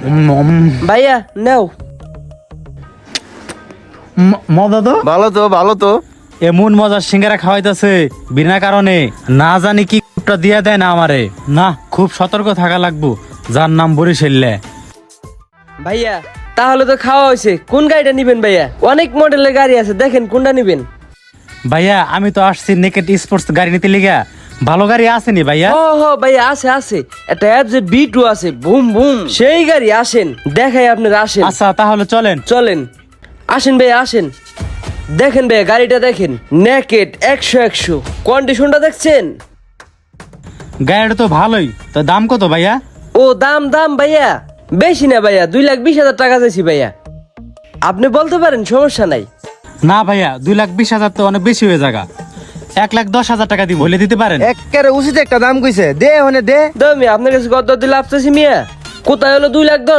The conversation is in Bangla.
ভাইয়া নাও। মজা তো ভালো তো এমন মজার সিঙ্গারা খাওয়াইতেছে বিনা কারণে, না জানি কি দিয়া দেয় না আমারে। না, খুব সতর্ক থাকা লাগবো, যার নাম বরিশালে। ভাইয়া তাহলে তো খাওয়া হয়েছে, কোন গাড়িটা নিবেন ভাইয়া? অনেক মডেলের গাড়ি আছে, দেখেন কোনটা নিবেন। ভাইয়া আমি তো আসছি নেকেট স্পোর্টস গাড়ি নিতে লিগা, ভালো গাড়ি আসেনি ভাইয়া? ও ভাইয়া আছে একটা FZ B2 আছে, বুম বুম সেই গাড়ি। আসেন দেখাই আপনার, আসেন। আচ্ছা তাহলে চলেন। চলেন, আসেন ভাইয়া আসেন। দেখেন ভাইয়া গাড়িটা দেখেন, নেকেট 100 কন্ডিশনটা দেখছেন? গাড়িটা তো ভালোই, তো দাম কত ভাইয়া? ও দাম ভাইয়া বেশি না ভাইয়া, 2,20,000 টাকা চাইছি ভাইয়া। আপনি বলতে পারেন, সমস্যা নাই। না ভাইয়া, 2,20,000 তো অনেক বেশি হয়ে যাগা। 1,10,000 টাকা দিব, বলে দিতে পারেন? একেবারে উচিত একটা দাম কইছে, দে ওনে দে। দামি আপনার কাছে কত দিলে আপতেছি মিয়া? কোথায় হলো 2,10,000?